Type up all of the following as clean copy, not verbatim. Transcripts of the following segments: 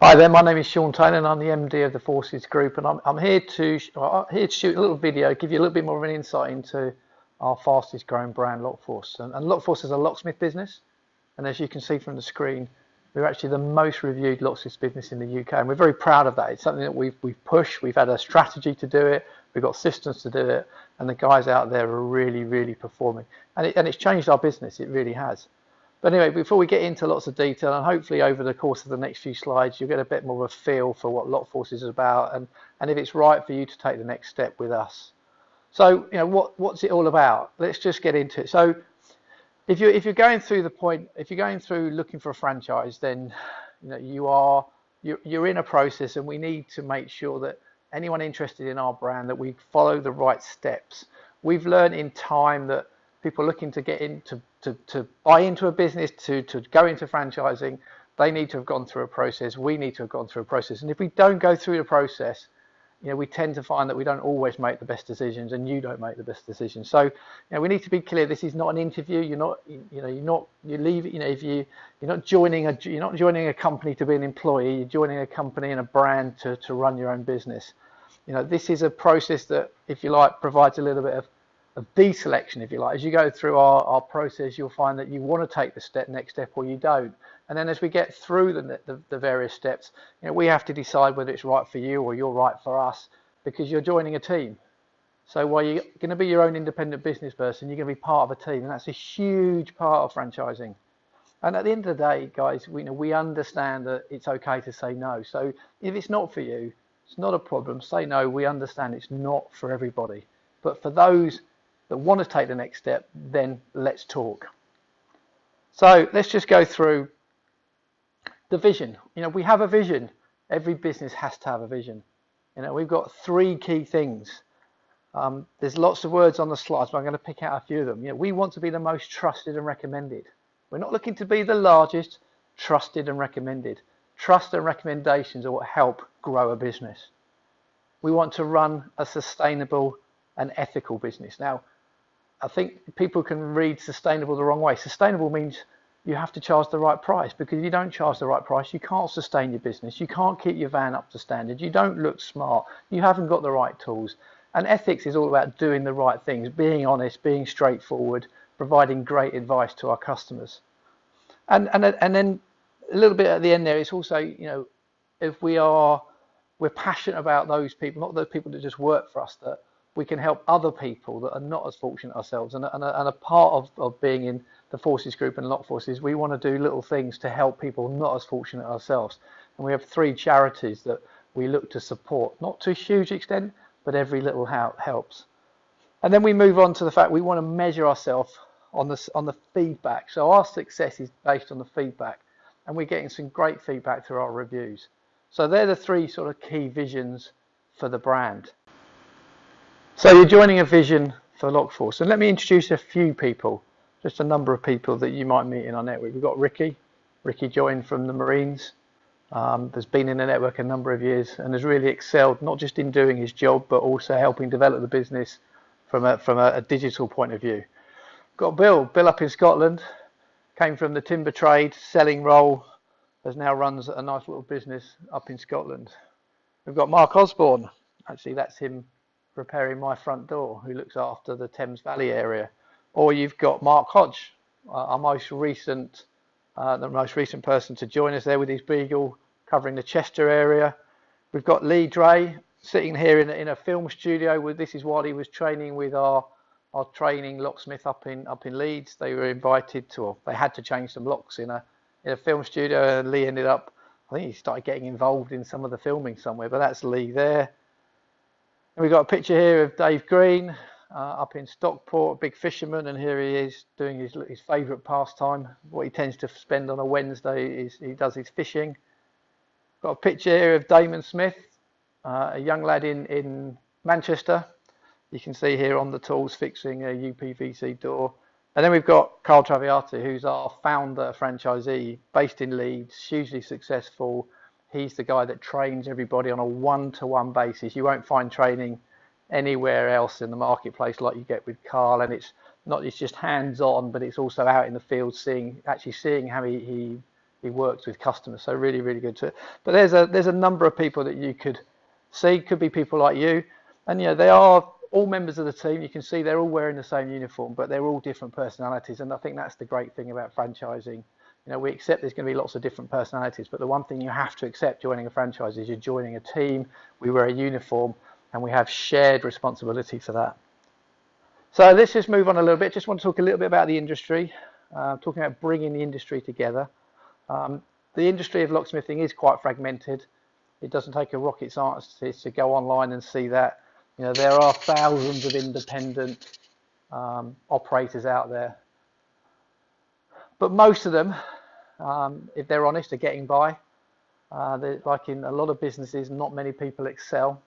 Hi there, my name is Sean Taylor and I'm the MD of the Forces Group, and I'm here to shoot a little video, give you a little bit more of an insight into our fastest growing brand, Lockforce. And Lockforce is a locksmith business, and as you can see from the screen, we're actually the most reviewed locksmith business in the UK, and we're very proud of that. It's something that we've pushed, we've had a strategy to do it, we've got systems to do it, and the guys out there are really performing. And it's changed our business, it really has. But anyway, before we get into lots of detail, and hopefully over the course of the next few slides, you'll get a bit more of a feel for what Lockforce is about, and if it's right for you to take the next step with us. So, what's it all about? Let's just get into it. So, if you're going through if you're going through looking for a franchise, then you're in a process, and we need to make sure that anyone interested in our brand, that we follow the right steps. We've learned in time that people looking to get into to buy into a business, to go into franchising, they need to have gone through a process. We need to have gone through a process. And if we don't go through the process, we tend to find that we don't always make the best decisions, and you don't make the best decisions. So, we need to be clear. This is not an interview. You're not joining a company to be an employee. You're joining a company and a brand to run your own business. This is a process that, if you like, provides a little bit of deselection, if you like. As you go through our process, you'll find that you want to take the next step or you don't. And then as we get through the various steps, we have to decide whether it's right for you or you're right for us, because you're joining a team. So while you're going to be your own independent business person, you're going to be part of a team, and that's a huge part of franchising. And at the end of the day, guys, we understand that it's okay to say no. So if it's not for you, it's not a problem. Say no. We understand it's not for everybody. But for those that want to take the next step, then let's talk. So let's just go through the vision. We have a vision. Every business has to have a vision. We've got three key things. There's lots of words on the slides, but I'm going to pick out a few of them. We want to be the most trusted and recommended. We're not looking to be the largest. Trusted and recommended. Trust and recommendations are what help grow a business. We want to run a sustainable and ethical business. Now, I think people can read sustainable the wrong way. Sustainable means you have to charge the right price, because if you don't charge the right price, you can't sustain your business. You can't keep your van up to standard. You don't look smart. You haven't got the right tools. And ethics is all about doing the right things, being honest, being straightforward, providing great advice to our customers. And then a little bit at the end there, it's also, if we're passionate about those people, not those people that just work for us, that we can help other people that are not as fortunate ourselves. And a part of being in the Forces Group and Lockforce is we want to do little things to help people not as fortunate ourselves. And we have three charities that we look to support, not to a huge extent, but every little helps. And then we move on to the fact we want to measure ourselves on the feedback. So our success is based on the feedback, and we're getting some great feedback through our reviews. So they're the three sort of key visions for the brand. So you're joining a vision for Lockforce, and let me introduce a few people, just a number of people that you might meet in our network. We've got Ricky. Ricky joined from the Marines. Has been in the network a number of years and has really excelled, not just in doing his job, but also helping develop the business from a digital point of view. Got Bill up in Scotland, came from the timber trade, selling role, now runs a nice little business up in Scotland. We've got Mark Osborne. Actually, that's him repairing my front door, who looks after the Thames Valley area. Or you've got Mark Hodge, the most recent person to join us there with his Beagle, covering the Chester area. We've got Lee Dre sitting here in a film studio. This is while he was training with our training locksmith up in Leeds. They were invited to, or they had to change some locks in a film studio, and Lee ended up, I think he started getting involved in some of the filming somewhere, but that's Lee there. And we've got a picture here of Dave Green up in Stockport, a big fisherman, and here he is doing his favourite pastime. What he tends to spend on a Wednesday is he does his fishing. Got a picture here of Damon Smith, a young lad in Manchester. You can see here on the tools fixing a UPVC door. And then we've got Carl Traviati, who's our founder, franchisee, based in Leeds, hugely successful. He's the guy that trains everybody on a one-to-one basis. You won't find training anywhere else in the marketplace like you get with Carl, and it's just hands-on, but it's also out in the field, seeing how he he works with customers. So really, really good. But there's a number of people that you could see. Could be people like you, and they are all members of the team. You can see they're all wearing the same uniform, but they're all different personalities. And I think that's the great thing about franchising. We accept there's going to be lots of different personalities, but the one thing you have to accept joining a franchise is you're joining a team. We wear a uniform, and we have shared responsibility for that. So let's just move on a little bit. Just want to talk a little bit about the industry, talking about bringing the industry together. The industry of locksmithing is quite fragmented. It doesn't take a rocket scientist to go online and see that. There are thousands of independent operators out there, but most of them, if they're honest, are getting by. Like in a lot of businesses, not many people excel.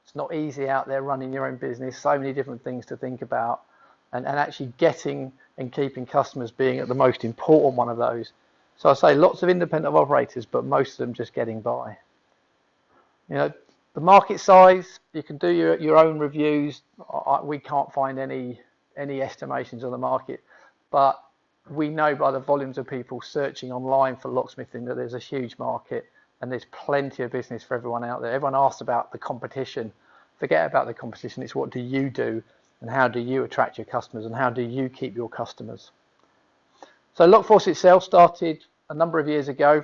It's not easy out there running your own business. So many different things to think about, and actually getting and keeping customers being at the most important one of those. So I say lots of independent operators, but most of them just getting by. The market size, you can do your own reviews. We can't find any estimations of the market, but we know by the volumes of people searching online for locksmithing that there's a huge market, and there's plenty of business for everyone out there. Everyone asks about the competition. Forget about the competition. It's what do you do, and how do you attract your customers, and how do you keep your customers? So Lockforce itself started a number of years ago.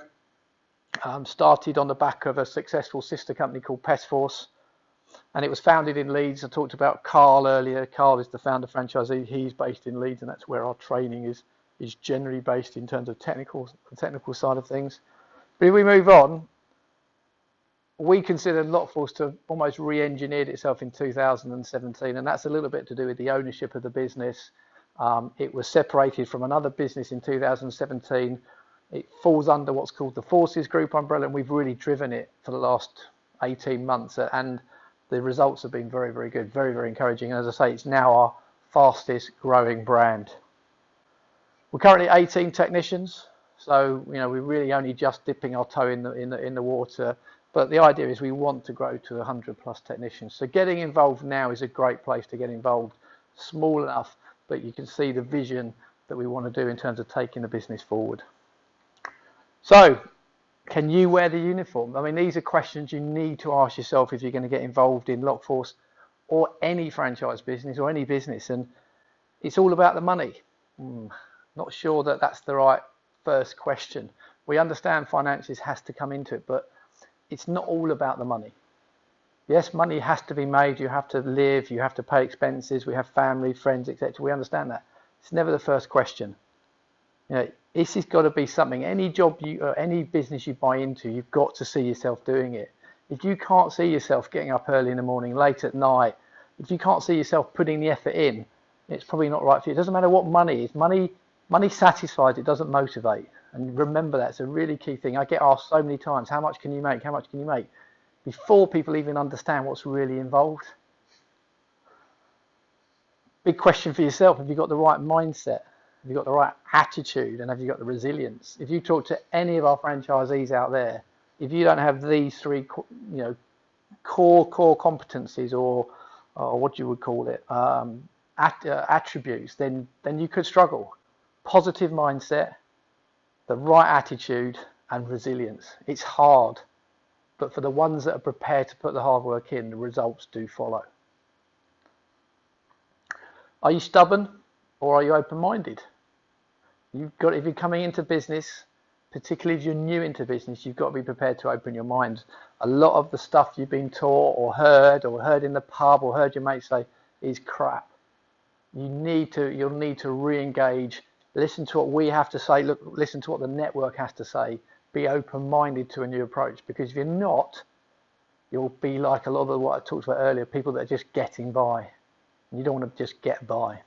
Started on the back of a successful sister company called Pestforce, and it was founded in Leeds. I talked about Carl earlier. Carl is the founder franchisee. He's based in Leeds, and that's where our training is generally based in terms of the technical side of things. But if we move on, we consider Lockforce to have almost re-engineered itself in 2017, and that's a little bit to do with the ownership of the business. It was separated from another business in 2017. It falls under what's called the Forces Group umbrella, and we've really driven it for the last 18 months, and the results have been very, very good, very, very encouraging. And as I say, it's now our fastest growing brand. We're currently 18 technicians, so we're really only just dipping our toe in the water. But the idea is we want to grow to 100 plus technicians. So getting involved now is a great place to get involved. Small enough, but you can see the vision that we want to do in terms of taking the business forward. So, can you wear the uniform? I mean, these are questions you need to ask yourself if you're going to get involved in Lockforce or any franchise business or any business. And it's all about the money. Not sure that that's the right first question. We understand finances has to come into it, but it's not all about the money. Yes, money has to be made. You have to live. You have to pay expenses. We have family, friends, etc. We understand that. It's never the first question. This has got to be something. Any job any business you buy into, you've got to see yourself doing it. If you can't see yourself getting up early in the morning, late at night, if you can't see yourself putting the effort in, it's probably not right for you. It doesn't matter what money is. Money satisfies. It doesn't motivate. And remember that. It's a really key thing. I get asked so many times, how much can you make? How much can you make? Before people even understand what's really involved. Big question for yourself. Have you got the right mindset? Have you got the right attitude, and have you got the resilience? If you talk to any of our franchisees out there, if you don't have these three, core competencies, or what you would call it, attributes, then you could struggle. Positive mindset, the right attitude, and resilience. It's hard, but for the ones that are prepared to put the hard work in, the results do follow. Are you stubborn, or are you open-minded? If you're coming into business, particularly if you're new into business, you've got to be prepared to open your mind. A lot of the stuff you've been taught or heard in the pub or heard your mates say is crap. You'll need to re-engage, listen to what we have to say, listen to what the network has to say, be open-minded to a new approach, because if you're not, you'll be like a lot of what I talked about earlier, people that are just getting by. And you don't want to just get by.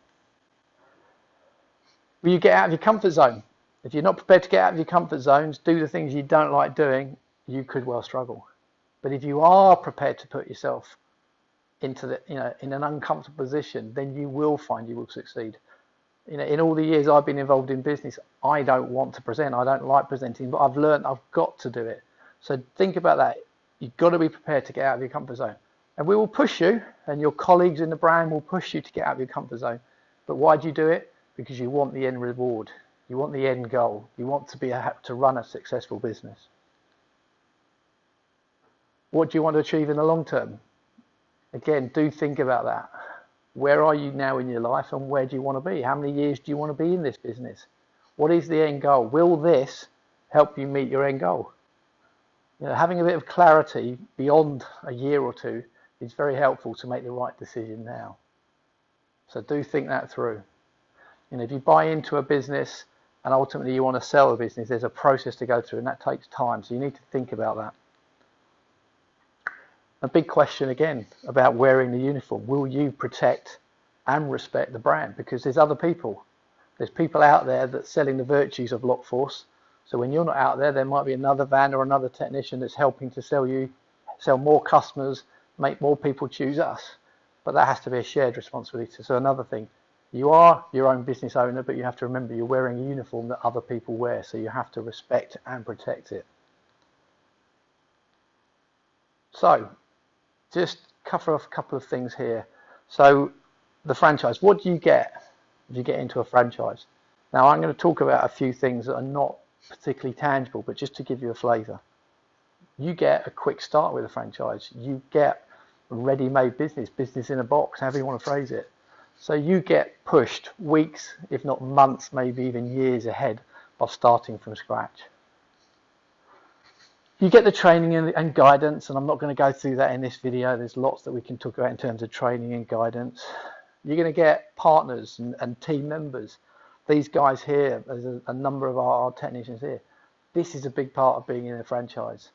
Will you get out of your comfort zone? If you're not prepared to get out of your comfort zones, do the things you don't like doing, you could well struggle. But if you are prepared to put yourself into in an uncomfortable position, then you will find you will succeed. In all the years I've been involved in business, I don't want to present. I don't like presenting, but I've learned I've got to do it. So think about that. You've got to be prepared to get out of your comfort zone. And we will push you, and your colleagues in the brand will push you to get out of your comfort zone. But why do you do it? Because you want the end reward. You want the end goal. You want to run a successful business. What do you want to achieve in the long term? Again, do think about that. Where are you now in your life, and where do you want to be? How many years do you want to be in this business? What is the end goal? Will this help you meet your end goal? Having a bit of clarity beyond a year or two is very helpful to make the right decision now. So do think that through. If you buy into a business and ultimately you want to sell a business, there's a process to go through, and that takes time. So you need to think about that. A big question again about wearing the uniform. Will you protect and respect the brand? Because there's other people. There's people out there that's selling the virtues of Lockforce. So when you're not out there, there might be another van or another technician that's helping to sell more customers, make more people choose us. But that has to be a shared responsibility. So another thing, you are your own business owner, but you have to remember you're wearing a uniform that other people wear. So you have to respect and protect it. So just cover off a couple of things here. So the franchise, what do you get if you get into a franchise? Now I'm going to talk about a few things that are not particularly tangible, but just to give you a flavour. You get a quick start with a franchise. You get ready-made business in a box, however you want to phrase it. So you get pushed weeks, if not months, maybe even years ahead of starting from scratch. You get the training and guidance, and I'm not going to go through that in this video. There's lots that we can talk about in terms of training and guidance. You're going to get partners and team members. These guys here, there's a number of our technicians here. This is a big part of being in a franchise.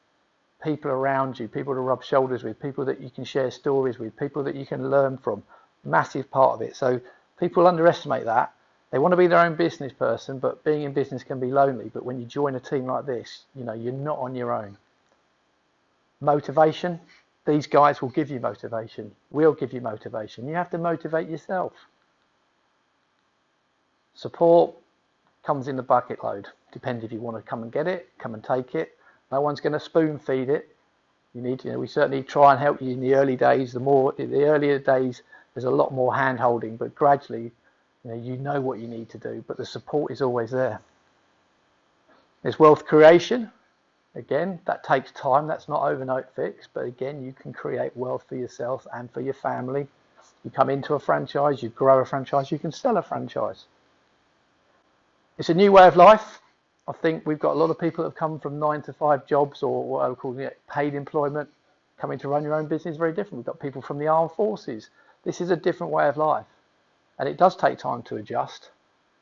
People around you, people to rub shoulders with, people that you can share stories with, people that you can learn from. Massive part of it. So people underestimate that. They want to be their own business person, but being in business can be lonely. But when you join a team like this, you're not on your own. Motivation. These guys will give you motivation. We'll give you motivation. You have to motivate yourself. Support comes in the bucket load. Depends if you want to come and get it, come and take it. No one's going to spoon feed it. We certainly try and help you in the early days. The earlier days, there's a lot more hand holding, but gradually, you know what you need to do, but the support is always there. There's wealth creation. Again, that takes time. That's not overnight fix, but again, you can create wealth for yourself and for your family. You come into a franchise, you grow a franchise, you can sell a franchise. It's a new way of life. I think we've got a lot of people that have come from 9-to-5 jobs, or what I would call paid employment. Coming to run your own business is very different. We've got people from the armed forces. This is a different way of life. And it does take time to adjust,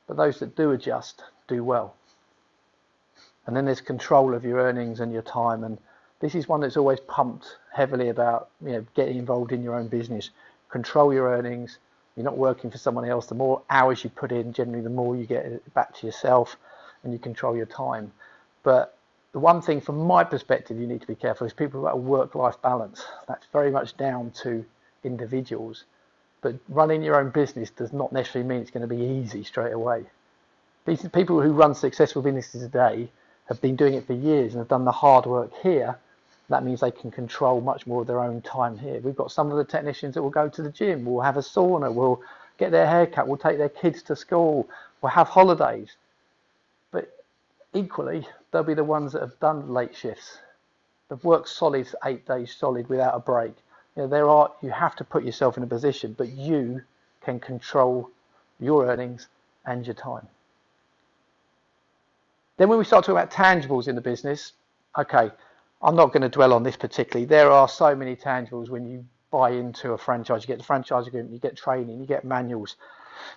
but those that do adjust do well. And then there's control of your earnings and your time. And this is one that's always pumped heavily about, getting involved in your own business. Control your earnings. You're not working for someone else. The more hours you put in, generally, the more you get back to yourself, and you control your time. But the one thing from my perspective you need to be careful is people about a work-life balance. That's very much down to individuals. But running your own business does not necessarily mean it's going to be easy straight away. These people who run successful businesses today have been doing it for years and have done the hard work here. That means they can control much more of their own time here. We've got some of the technicians that will go to the gym, will have a sauna, will get their hair cut, will take their kids to school, will have holidays. But equally, they'll be the ones that have done late shifts. They've worked solid 8 days solid without a break. You have to put yourself in a position, but you can control your earnings and your time. Then when we start talking about tangibles in the business, okay, I'm not going to dwell on this particularly. There are so many tangibles when you buy into a franchise. You get the franchise agreement, you get training, you get manuals,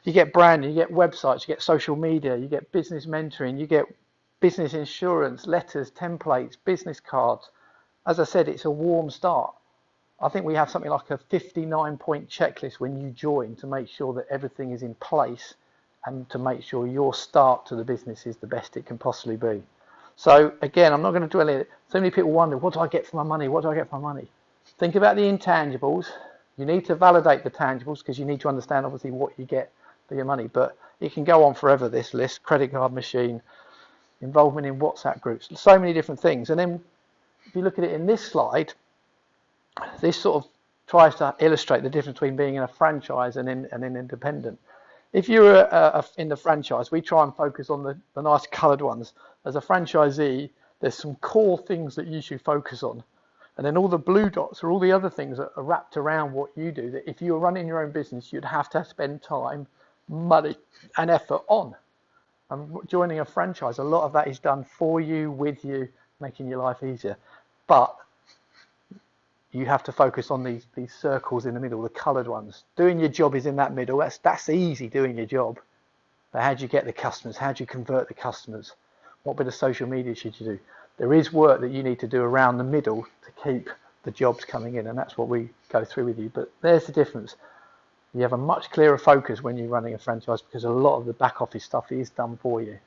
you get branding, you get websites, you get social media, you get business mentoring, you get business insurance, letters, templates, business cards. As I said, it's a warm start. I think we have something like a 59-point checklist when you join to make sure that everything is in place and to make sure your start to the business is the best it can possibly be. So again, I'm not going to dwell in it. So many people wonder, what do I get for my money? What do I get for my money? Think about the intangibles. You need to validate the tangibles because you need to understand obviously what you get for your money. But it can go on forever, this list. Credit card machine, involvement in WhatsApp groups, so many different things. And then if you look at it in this slide, this sort of tries to illustrate the difference between being in a franchise and an independent. If you're in the franchise, we try and focus on the nice coloured ones. As a franchisee, there's some core things that you should focus on. And then all the blue dots are all the other things that are wrapped around what you do, that if you were running your own business, you'd have to spend time, money, and effort on. And joining a franchise, a lot of that is done for you, with you, making your life easier. But you have to focus on these circles in the middle, the coloured ones. Doing your job is in that middle. That's easy, doing your job. But how do you get the customers? How do you convert the customers? What bit of social media should you do? There is work that you need to do around the middle to keep the jobs coming in, and that's what we go through with you. But there's the difference. You have a much clearer focus when you're running a franchise, because a lot of the back office stuff is done for you.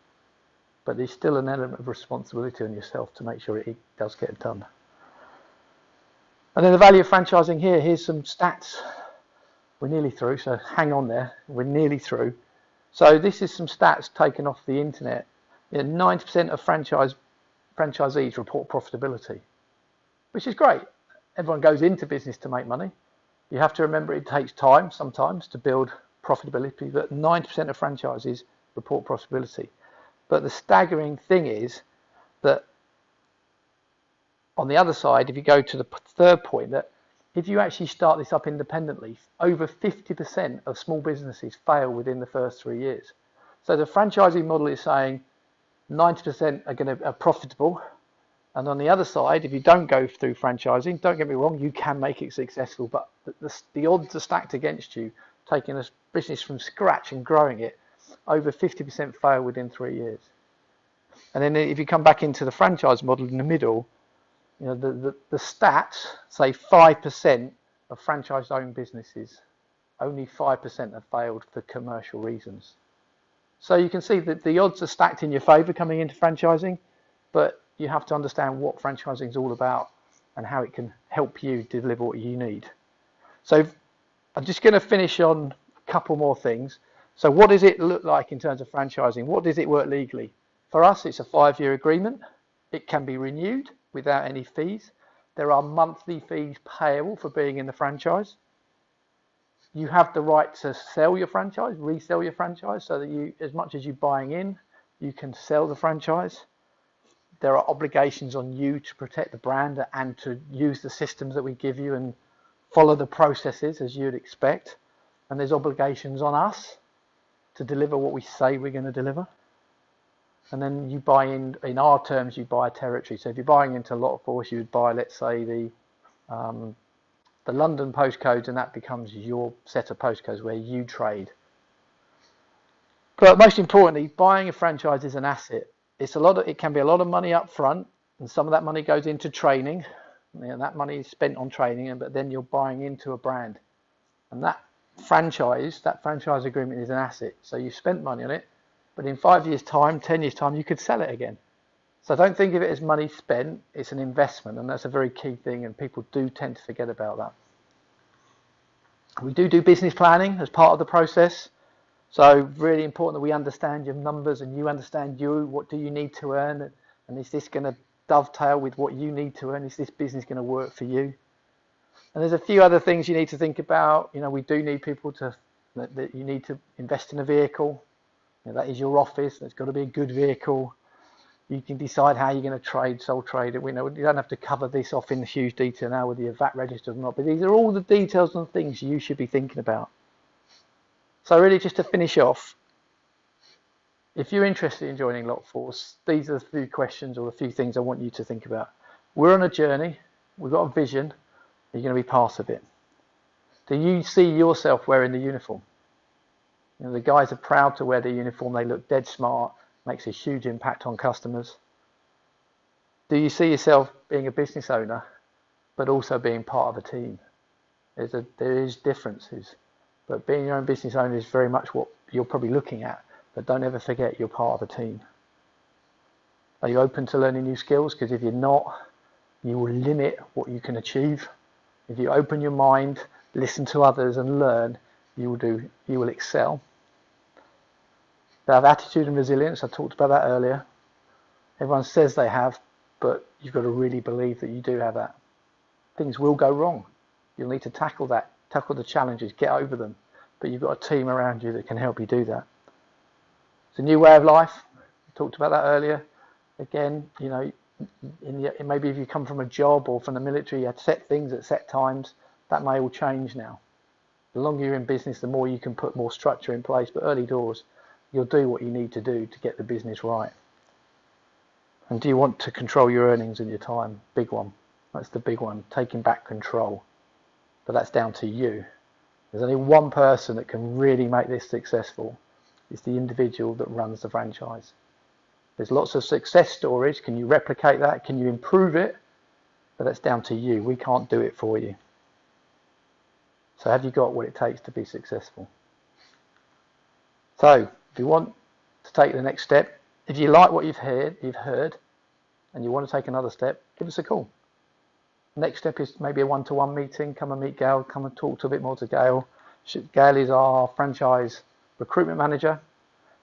But there's still an element of responsibility on yourself to make sure it does get done. And then the value of franchising here. Here's some stats. We're nearly through, so hang on there. We're nearly through. So this is some stats taken off the internet. 90% of franchisees report profitability, which is great. Everyone goes into business to make money. You have to remember it takes time sometimes to build profitability, but 90% of franchises report profitability. But the staggering thing is that on the other side, if you go to the third point, that if you actually start this up independently, over 50% of small businesses fail within the first 3 years. So the franchising model is saying 90% are profitable. And on the other side, if you don't go through franchising, don't get me wrong, you can make it successful, but the odds are stacked against you. Taking a business from scratch and growing it, over 50% fail within 3 years. And then if you come back into the franchise model in the middle, the stats say 5% of franchise-owned businesses, only 5% have failed for commercial reasons. So you can see that the odds are stacked in your favour coming into franchising, but you have to understand what franchising is all about and how it can help you deliver what you need. So I'm just going to finish on a couple more things. So what does it look like in terms of franchising? What does it work legally? For us, it's a 5-year agreement. It can be renewed without any fees. There are monthly fees payable for being in the franchise. You have the right to sell your franchise, resell your franchise, so that you, as much as you're buying in, you can sell the franchise. There are obligations on you to protect the brand and to use the systems that we give you and follow the processes as you'd expect. And there's obligations on us to deliver what we say we're going to deliver. And then you buy in our terms, you buy a territory. So if you're buying into Lockforce, you would buy, let's say, the London postcodes, and that becomes your set of postcodes where you trade. But most importantly, buying a franchise is an asset. It can be a lot of money up front, and some of that money goes into training. That money is spent on training, but then you're buying into a brand. And that franchise agreement is an asset. So you've spent money on it, but in 5 years' time, 10 years' time, you could sell it again. So don't think of it as money spent, it's an investment, and that's a very key thing, and people do tend to forget about that. We do business planning as part of the process. So really important that we understand your numbers and you understand what do you need to earn, and is this going to dovetail with what you need to earn? Is this business going to work for you? And there's a few other things you need to think about. We do need people that you need to invest in a vehicle. That is your office. It's got to be a good vehicle. You can decide how you're going to sole trade it. We know you don't have to cover this off in huge detail now whether you're VAT registered or not, but these are all the details and things you should be thinking about. So really, just to finish off, if you're interested in joining Lockforce, these are the few questions or the few things I want you to think about. We're on a journey. We've got a vision. You're going to be part of it. Do you see yourself wearing the uniform? The guys are proud to wear the uniform. They look dead smart. Makes a huge impact on customers. Do you see yourself being a business owner, but also being part of a team? There is differences, but being your own business owner is very much what you're probably looking at. But don't ever forget you're part of a team. Are you open to learning new skills? Because if you're not, you will limit what you can achieve. If you open your mind, listen to others and learn, you will excel. They have attitude and resilience. I talked about that earlier. Everyone says they have, but you've got to really believe that you do have that. Things will go wrong. You'll need to tackle the challenges, get over them. but you've got a team around you that can help you do that. It's a new way of life. We talked about that earlier. Again, you know, maybe if you come from a job or from the military, you had set things at set times. That may all change now. The longer you're in business, the more you can put more structure in place. But early doors, you'll do what you need to do to get the business right. And do you want to control your earnings and your time? Big one. That's the big one, taking back control. But that's down to you. There's only one person that can really make this successful. It's the individual that runs the franchise. There's lots of success stories. Can you replicate that? Can you improve it? But that's down to you. We can't do it for you. So have you got what it takes to be successful? So if you want to take the next step, if you like what you've heard, and you want to take another step, give us a call. Next step is maybe a one-to-one meeting. Come and meet Gail. Come and talk a bit more to Gail. Gail is our franchise recruitment manager.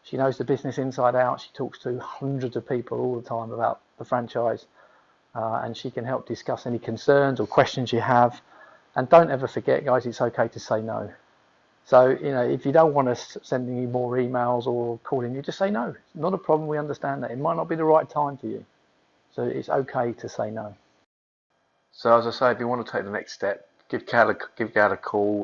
She knows the business inside out. She talks to hundreds of people all the time about the franchise, and she can help discuss any concerns or questions you have. And don't ever forget, guys, it's okay to say no. So, you know, if you don't want us sending you more emails or calling you, just say no. It's not a problem. We understand that. It might not be the right time for you. So it's okay to say no. So as I say, if you want to take the next step, give Gail a call.